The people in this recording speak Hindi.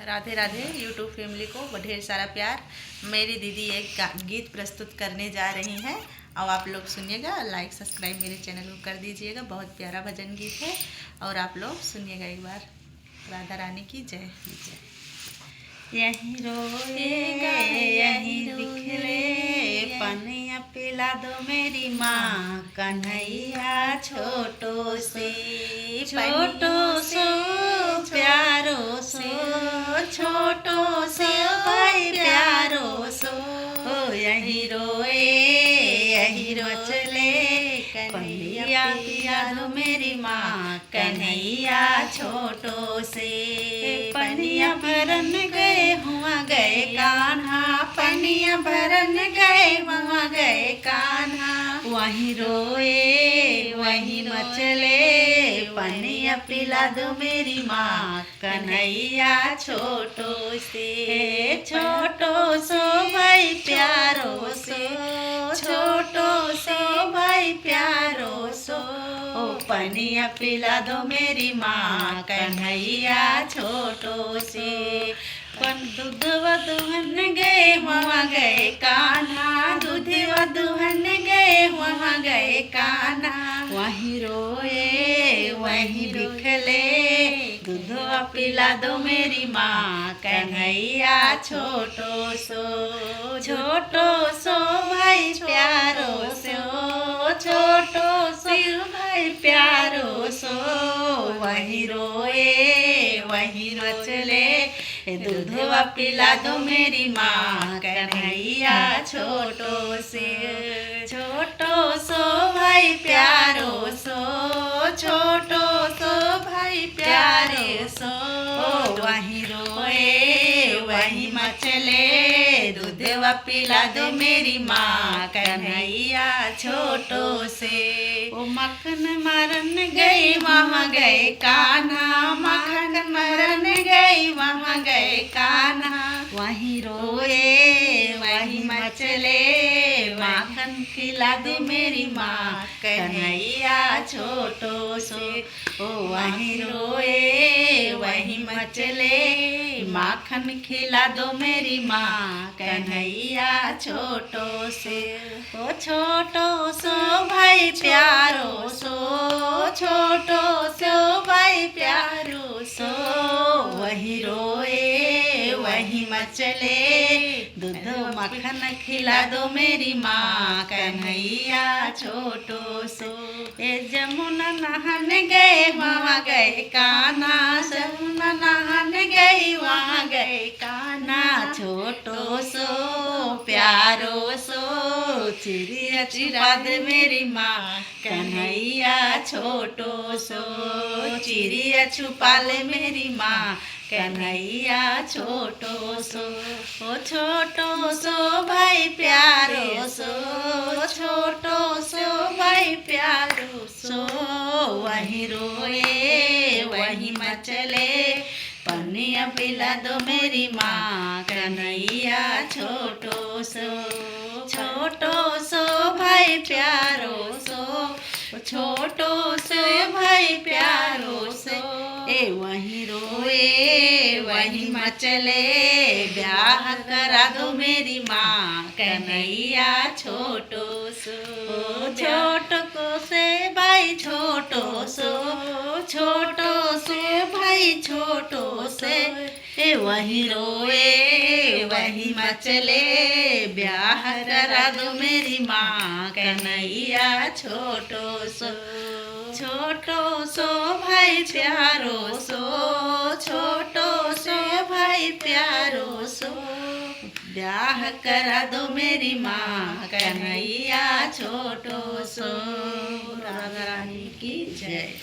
राधे राधे यूट्यूब फैमिली को ढेर सारा प्यार। मेरी दीदी एक गीत प्रस्तुत करने जा रही हैं और आप लोग सुनिएगा। लाइक सब्सक्राइब मेरे चैनल को कर दीजिएगा। बहुत प्यारा भजन गीत है और आप लोग सुनिएगा एक बार। राधा रानी की जय। यहीं रोएगा यहीं बिखरे पनिया पिला दो मेरी माँ कन्हैया छोटो से प्यारो सो छोटो से भाई प्यारो सो यहीं रोए यहीं चले कन्हैया पिया दो मेरी माँ कन्हैया छोटो से। पनिया भरन गए हुआ गए कान्हा पनिया भरन गए हुआ गए कान्हा वहीं रोए वहीं मचले पनिया पिला दो मेरी माँ कन्हैया छोटो सो भाई प्यारो से छोटो सो भाई प्यारो सो पनिया पिला दो मेरी माँ कन्हैया छोटो से। दूध दुहन गए वहाँ गए कान्हा दूध दुहन गए वहाँ गए कान्हा वहीं रोए वहीं बिखले दूधवा पिला दो मेरी माँ कन्हैया छोटो सो भाई प्यारो सो छोटो सो भाई प्यारो सो वहीं रोए वहीं चले दूधवा पिला दो मेरी माँ कन्हैया छोटो सो भाई प्यारो सो छोटो सो भाई प्यारे सो वहीं रोए वहीं मचले दूधवा पिला दो मेरी माँ कन्हैया छोटो से। ओ मक्खन मरन गए वहाँ गए कान्हा मक्खन मरन गए वहाँ गए कान्हा वहीं रोए वहीं मचले माखन खिला दो मेरी माँ कन्हैया छोटो से। ओ वहीं रोए वहीं मचले माखन खिला दो मेरी माँ कन्हैया छोटो से। ओ छोटो सो भाई प्यारो सो छोटो सो भाई प्यारो सो वहीं रोए वहीं मचले दूध मक्खन खिला दो मेरी माँ कन्हैया छोटो सो। ए जमुना नहान गए वहाँ गए कान्हा जमुना नहान गए वहाँ गए कान्हा छोटो सो प्यारो सो चिड़िया चिरा दे मेरी माँ कन्हैया छोटो सो चिड़िया छुपा ले मेरी माँ कन्हैया छोटो सो। ओ छोटो सो भाई प्यारो सो छोटो सो भाई प्यारो सो वहीं रोए वहीं मचले पनिया पिला दो मेरी माँ कन्हैया छोटो सो भाई प्यारो सो छोटो सो भाई प्यारो सो ए वहीं रोए वहीं मचले ब्याह करा दो मेरी माँ कन्हैया छोटो सो छोटो से भाई छोटो सो भाई छोटो से ए वहीं रोए वहीं मचले ब्याह करा दो मेरी माँ कन्हैया छोटो सो भाई प्यारो सो छोटो सो भाई प्यारो सो ब्याह करा दो मेरी माँ कन्हैया छोटो सो। राधा रानी की जय।